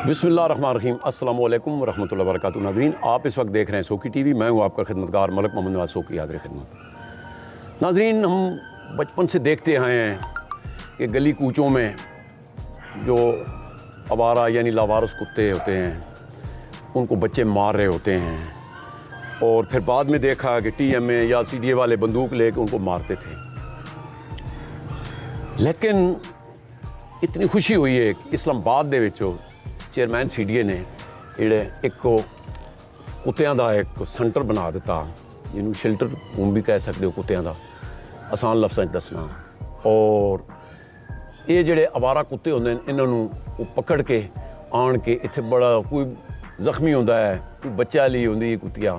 बिस्मिल्लाहिर्रहमानिर्रहीम अस्सलामु अलैकुम वरहमतुल्लाहि वबरकातुहू। नाज़रीन, आप इस वक्त देख रहे हैं सोकी टीवी। मैं हूं आपका खिदमतगार मलक मोहम्मद नवाज सोकी, हाज़िर खिदमत। नाज़रीन, हम बचपन से देखते आए हैं कि गली कूचों में जो आवारा यानी लावारिस कुत्ते होते हैं उनको बच्चे मार रहे होते हैं, और फिर बाद में देखा कि TMA या CDA वाले बंदूक लेके उनको मारते थे। लेकिन इतनी खुशी हुई है कि इस्लामाबाद ਦੇ ਵਿੱਚ चेयरमैन CDA ने ਜਿਹੜੇ ਇੱਕ ਕੁੱਤਿਆਂ ਦਾ ਇੱਕ ਸੈਂਟਰ ਬਣਾ ਦਿੱਤਾ, ਜਿਹਨੂੰ ਸ਼ੈਲਟਰ ਹੋਮ ਵੀ ਕਹਿ ਸਕਦੇ ਹੋ ਕੁੱਤਿਆਂ ਦਾ, ਆਸਾਨ ਲਫ਼ਜ਼ਾਂ 'ਚ ਦੱਸਣਾ। ਔਰ ਇਹ ਜਿਹੜੇ ਅਵਾਰਾ ਕੁੱਤੇ ਹੁੰਦੇ ਨੇ ਇਹਨਾਂ ਨੂੰ ਉਹ ਪਕੜ ਕੇ ਆਣ ਕੇ ਇੱਥੇ ਬੜਾ ਕੋਈ ਜ਼ਖਮੀ ਹੁੰਦਾ ਹੈ, ਕੋਈ ਬੱਚਾ ਲਈ ਹੁੰਦੀ ਹੈ ਕੁੱਤਿया,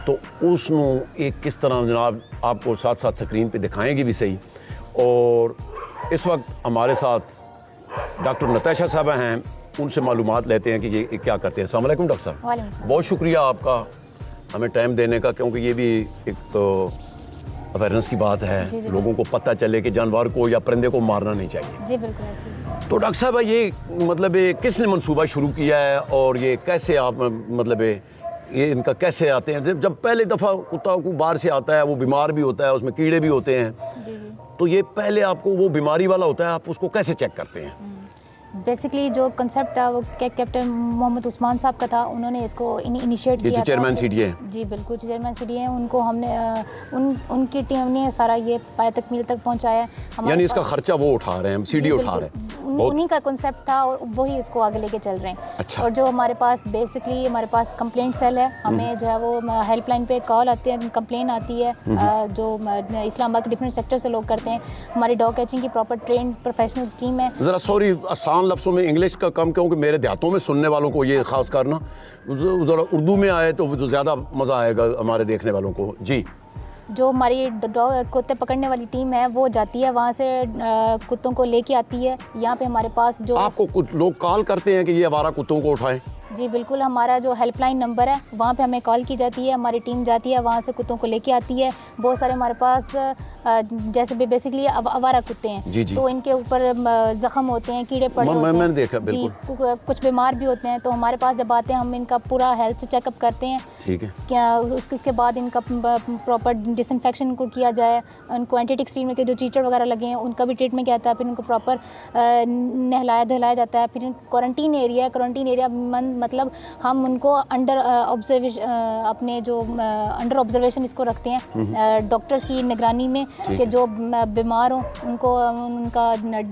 तो उसनों एक किस तरह जनाब आपको साथ साथ स्क्रीन पे दिखाएंगे भी सही। और इस वक्त हमारे साथ डॉक्टर नताशा साहबा हैं, उनसे मालूमात लेते हैं कि ये क्या करते हैं। अस्सलाम वालेकुम डॉक्टर साहब। वालेकुम। बहुत शुक्रिया आपका हमें टाइम देने का, क्योंकि ये भी एक अवेयरनेस की बात है, लोगों को पता चले कि जानवर को या परिंदे को मारना नहीं चाहिए। जी बिल्कुल ऐसे। तो डॉक्टर साहब, ये मतलब किसने मंसूबा शुरू किया है और ये कैसे आप मतलब ये इनका कैसे आते हैं? जब पहले दफ़ा कुत्ता को बाहर से आता है वो बीमार भी होता है, उसमें कीड़े भी होते हैं, जी जी। तो ये पहले आपको वो बीमारी वाला होता है, आप उसको कैसे चेक करते हैं? बेसिकली जो कंसेप्ट था वो कैप्टन मोहम्मद उस्मान साहब का था, उन्होंने इसको इनिशिएट किया था। चेयरमैन CDA हैं? जी बिल्कुल, चेयरमैन CDA हैं। उनको हमने उनकी टीम ने सारा ये पाए तकमील तक पहुंचाया। यानी इसका खर्चा वो उठा रहे हैं, CD उठा रहे हैं? उन्हीं का कंसेप्ट था और वही इसको आगे लेके चल रहे हैं। अच्छा। और जो हमारे पास बेसिकली हमारे पास कंप्लेंट सेल है, हमें जो है वो हेल्पलाइन पे कॉल आती है, कंप्लेन आती है, जो इस्लामाबाद के डिफरेंट सेक्टर से लोग करते हैं। हमारी डॉग कैचिंग की प्रॉपर ट्रेन प्रोफेशनल्स टीम है। ज़रा सॉरी, आसान लफ्ज़ों में इंग्लिश का कम, क्योंकि मेरे देहातों में सुनने वालों को ये ख़ास करना ज़रा उर्दू में आए तो ज़्यादा मज़ा आएगा हमारे देखने वालों को। जी। जो हमारी डॉग कुत्ते पकड़ने वाली टीम है वो जाती है वहाँ से, कुत्तों को लेके आती है यहाँ पे हमारे पास। जो आपको कुछ लोग कॉल करते हैं कि ये आवारा कुत्तों को उठाएं? जी बिल्कुल, हमारा जो हेल्पलाइन नंबर है वहाँ पे हमें कॉल की जाती है, हमारी टीम जाती है वहाँ से कुत्तों को लेके आती है। बहुत सारे हमारे पास जैसे बेसिकली आवारा कुत्ते हैं, जी जी। तो इनके ऊपर ज़ख्म होते हैं, कीड़े पड़े होते हैं। मैंने देखा जी, बिल्कुल। कुछ बीमार भी होते हैं, तो हमारे पास जब आते हैं हम इनका पूरा हेल्थ चेकअप करते हैं। ठीक है। क्या उसके बाद इनका प्रॉपर डिसइंफेक्शन को किया जाए, उनको एंटीटिक स्क्रीन के जो चीचड़ वगैरह लगे हैं उनका भी ट्रीटमेंट किया जाता है, फिर उनको प्रॉपर नहलाया धुलाया जाता है। फिर क्वारंटीन एरिया मतलब हम उनको अंडर अपने जो अंडर ऑब्जर्वेशन इसको रखते हैं डॉक्टर्स की निगरानी में, कि जो बीमार हो उनको उनका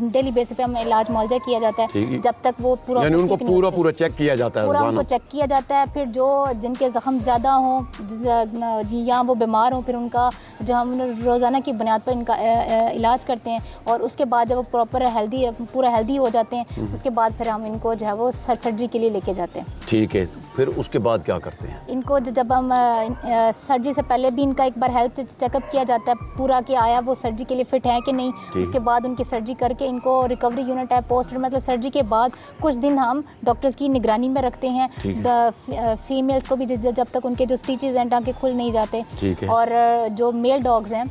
डेली बेसिस पे हमें इलाज मुआवजा किया जाता है, जब तक वो पूरा यानी उनको पूरा चेक किया जाता है, पूरा उनको चेक किया जाता है। फिर जो जिनके ज़ख्म ज़्यादा हों या वो बीमार हों, फिर उनका जो हम रोज़ाना की बुनियाद पर इनका इलाज करते हैं। और उसके बाद जब वो प्रॉपर पूरा हेल्दी हो जाते हैं, उसके बाद फिर हम इनको जो है वो सर्जरी के लिए लेके जाते हैं। ठीक है। फिर उसके बाद क्या करते हैं? इनको जब हम सर्जरी से पहले भी इनका एक बार हेल्थ चेकअप किया जाता है पूरा, कि आया वो सर्जरी के लिए फ़िट है कि नहीं। उसके बाद उनकी सर्जरी करके इनको रिकवरी यूनिट है, पोस्ट मतलब सर्जरी के बाद कुछ दिन हम डॉक्टर्स की निगरानी में रखते हैं। फीमेल्स को भी जब तक उनके जो स्टिचेस हैं टाँके खुल नहीं जाते, और जो मेल डॉग्स हैं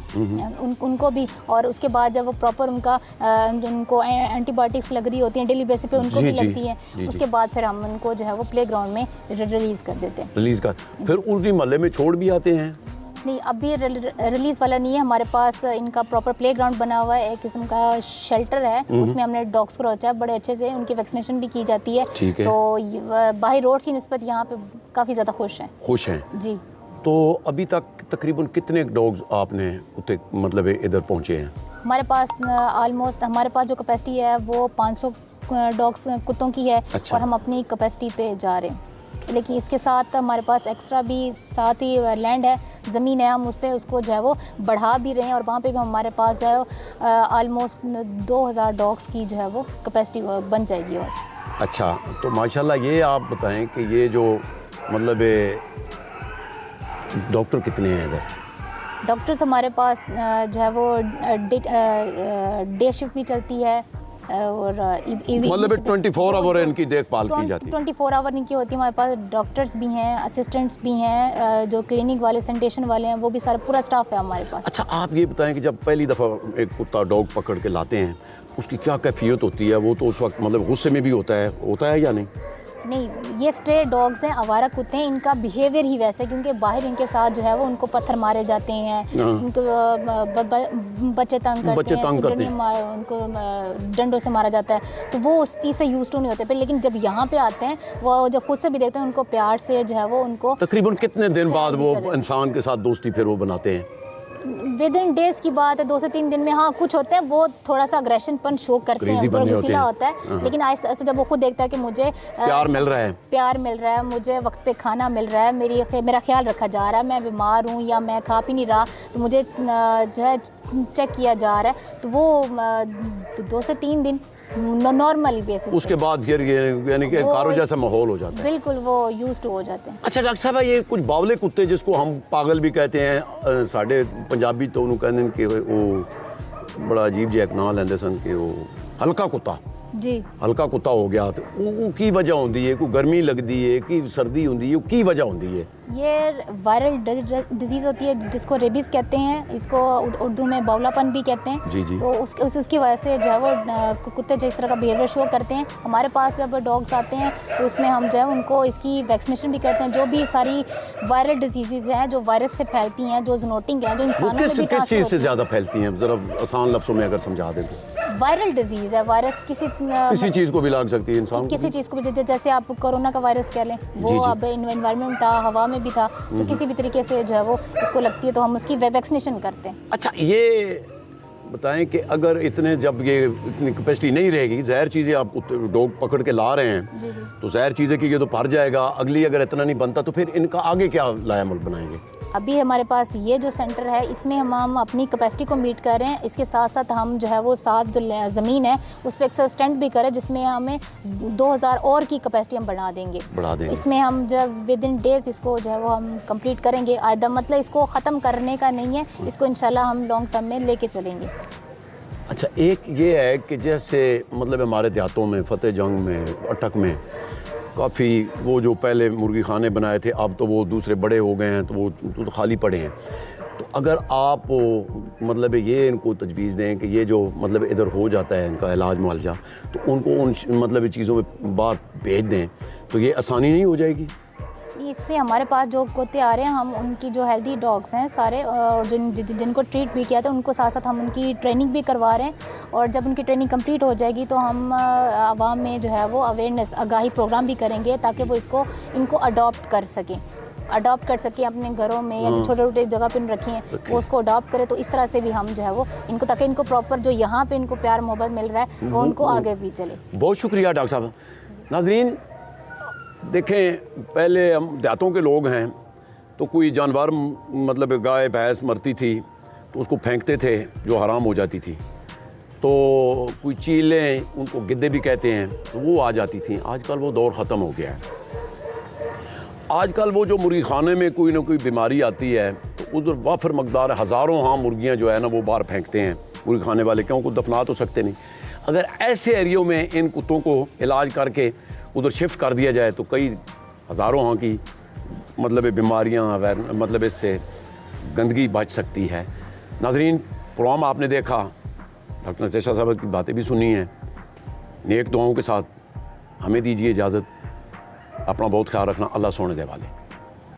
उनको भी। और उसके बाद जब वो प्रॉपर उनको एंटीबायोटिक्स लग रही होती हैं डेली बेसिस पे, उनको भी लगती हैं। उसके बाद फिर हम उनको जो है वो प्ले ग्राउंड में रिलीज़ कर देते हैं। फिर उसी मोहल्ले में छोड़ भी आते हैं? नहीं, अभी रिलीज़ वाला नहीं है हमारे पास। इनका प्रॉपर प्ले ग्राउंड बना हुआ है, एक किस्म का शेल्टर है, उसमें हमने डॉग्स को रखा है बड़े अच्छे से, उनकी वैक्सीनेशन भी की जाती है। तो बाहर रोड की निस्बत यहाँ पे काफ़ी ज़्यादा खुश हैं जी। तो अभी तक तकरीबन कितने डॉग्स आपने कुत्ते मतलब इधर पहुँचे हैं? हमारे पास ऑलमोस्ट हमारे पास जो कैपेसिटी है वो 500 डॉग्स कुत्तों की है। अच्छा। और हम अपनी कैपेसिटी पे जा रहे हैं, लेकिन इसके साथ हमारे पास एक्स्ट्रा भी साथ ही लैंड है, ज़मीन है, हम उस पर उसको जो है वो बढ़ा भी रहे हैं। और वहाँ पे भी हमारे पास जो है ऑलमोस्ट 2000 डॉग्स की जो है वो कैपेसिटी बन जाएगी। और अच्छा, तो माशाल्लाह ये आप बताएं कि ये जो मतलब डॉक्टर कितने हैं इधर? डॉक्टर्स हमारे पास जो है वो डे शिफ्ट भी चलती है, और मतलब 24 आवर इनकी देखभाल की जाती है? 24 आवर इनकी होती है। हमारे पास डॉक्टर्स भी हैं, असिस्टेंट्स भी हैं, जो क्लिनिक वाले सैनिटेशन वाले हैं, वो भी सारा पूरा स्टाफ है हमारे पास। अच्छा, आप ये बताएं कि जब पहली दफ़ा एक कुत्ता डॉग पकड़ के लाते हैं उसकी क्या कैफियत होती है? वो तो उस वक्त मतलब गुस्से में भी होता है या नहीं? नहीं, ये स्ट्रे डॉग्स हैं, आवारा कुत्ते हैं, इनका बिहेवियर ही वैसा है क्योंकि बाहर इनके साथ जो है वो उनको पत्थर मारे जाते हैं, इनको बच्चे तंग करते हैं, उनको डंडों से मारा जाता है, तो वो उस चीज़ से यूज टू नहीं होते। फिर लेकिन जब यहाँ पे आते हैं वो जब खुद से भी देखते हैं उनको प्यार से जो है वो उनको तकरीबन कितने दिन बाद वो इंसान के साथ दोस्ती फिर वो बनाते हैं? विद इन डेज की बात है, 2 से 3 दिन में। हाँ, कुछ होते हैं वो थोड़ा सा अग्रेशनपन शो करते हैं, थोड़ा गुस्सीला होता है, लेकिन आहिस्ता आहिस्ता जब वो खुद देखता है कि मुझे प्यार मिल रहा है, मुझे वक्त पे खाना मिल रहा है, मेरा ख्याल रखा जा रहा है, मैं बीमार हूँ या मैं खा पी नहीं रहा तो मुझे जो है चेक किया जा रहा है, तो वो 2 से 3 दिन नॉर्मल बेसिस। उसके बाद फिर ये यानी कि कारो जैसा माहौल हो जाता है। बिल्कुल, वो यूज्ड टू हो जाते हैं। अच्छा डॉक्टर साहब, ये कुछ बावले कुत्ते जिसको हम पागल भी कहते हैं, साढ़े पंजाबी तो उन्होंने कहते हैं कि वो बड़ा अजीब जिहा नाम लेंदे सन कि वो हल्का कुत्ता जी, हल्का कुत्ता हो गया, तो वो की वजह होती है? कोई गर्मी लगती है कि सर्दी होती है, की वजह होती है? ये वायरल डिजीज़ होती है जिसको रेबीज़ कहते हैं, इसको उर्दू में बावलापन भी कहते हैं। जी जी। तो उसकी वजह से जो है वो कुत्ते जिस तरह का बिहेवियर शो करते हैं, हमारे पास जब डॉग्स आते हैं तो उसमें हम जो है उनको इसकी वैक्सीनेशन भी करते हैं। जो भी सारी वायरल डिजीज़ हैं जो वायरस से फैलती हैं, जो ज़ूनोटिक हैं, जो इंसानों में भी किस चीज़ से ज़्यादा फैलती हैं? ज़रा आसान लफ्ज़ों में अगर समझा दें तो। वायरल डिजीज़ है, वायरस किसी चीज़ को भी लाग सकती है इंसान को, किसी चीज़ को भी, जैसे आप कोरोना का वायरस कह लें, वो अब एनवायरनमेंट था, हवा में भी था, तो किसी भी तरीके से जो है वो इसको लगती है तो हम उसकी वैक्सीनेशन करते हैं। अच्छा, ये बताएं कि अगर जब ये इतनी कैपेसिटी नहीं रहेगी, जहर चीज़ें आप डॉग पकड़ के ला रहे हैं, जी जी। तो जहर चीज़ें की ये तो भर जाएगा, अगली अगर इतना नहीं बनता तो फिर इनका आगे क्या लायामल बनाएंगे? अभी हमारे पास ये जो सेंटर है इसमें हम अपनी कैपेसिटी को मीट कर रहे हैं। इसके साथ साथ हम जो है वो साथ जो ज़मीन है उस पर एक्सटेंड भी करें, जिसमें हमें 2000 और की कैपेसिटी हम बढ़ा देंगे। इसमें हम जब विद इन डेज इसको जो है वो हम कंप्लीट करेंगे। आयदा मतलब इसको ख़त्म करने का नहीं है, इसको इंशाल्लाह हम लॉन्ग टर्म में लेके चलेंगे। अच्छा, एक ये है कि जैसे मतलब हमारे देहातों में, फतेह जंग में, अटक में काफ़ी वो जो पहले मुर्गी खाने बनाए थे, अब तो वो दूसरे बड़े हो गए हैं, तो वो तो खाली पड़े हैं। तो अगर आप मतलब ये इनको तजवीज़ दें कि ये जो मतलब इधर हो जाता है इनका इलाज मुआलजा, तो उनको उन मतलब चीज़ों में बात भेज दें तो ये आसानी नहीं हो जाएगी? इसमें हमारे पास जो कुत्ते आ रहे हैं, हम उनकी जो हेल्दी डॉग्स हैं सारे, और जिनको ट्रीट भी किया था उनको साथ साथ हम उनकी ट्रेनिंग भी करवा रहे हैं। और जब उनकी ट्रेनिंग कंप्लीट हो जाएगी तो हम आवाम में जो है वो अवेयरनेस आगाही प्रोग्राम भी करेंगे ताकि वो इनको अडॉप्ट कर सकें अपने घरों में, या जो छोटे छोटे जगह पर रखी हैं वो उसको अडॉप्ट करें। तो इस तरह से भी हम जो है वो इनको, ताकि इनको प्रॉपर जो यहाँ पर इनको प्यार मोहब्बत मिल रहा है वो उनको आगे भी चले। बहुत शुक्रिया डॉक्टर साहब। नाजरीन देखें, पहले हम देहातों के लोग हैं तो कोई जानवर मतलब गाय भैंस मरती थी तो उसको फेंकते थे जो हराम हो जाती थी, तो कोई चीलें, उनको गिद्धे भी कहते हैं, तो वो आ जाती थी। आजकल वो दौर ख़त्म हो गया है। आजकल वो जो मुर्गी खाने में कोई ना कोई बीमारी आती है तो उधर वाफर मकदार हज़ारों मुर्गियाँ जो है ना वो बाहर फेंकते हैं मुर्गी खाने वाले, क्यों को दफना तो सकते नहीं। अगर ऐसे एरियो में इन कुत्तों को इलाज करके उधर शिफ्ट कर दिया जाए तो कई हज़ारों की मतलब बीमारियाँ मतलब इससे गंदगी बच सकती है। नाजरीन, प्रोग्राम आपने देखा, डॉक्टर नतेशा साहब की बातें भी सुनी हैं। नेक दुआओं के साथ हमें दीजिए इजाज़त। अपना बहुत ख्याल रखना। अल्लाह सोने दे वाले।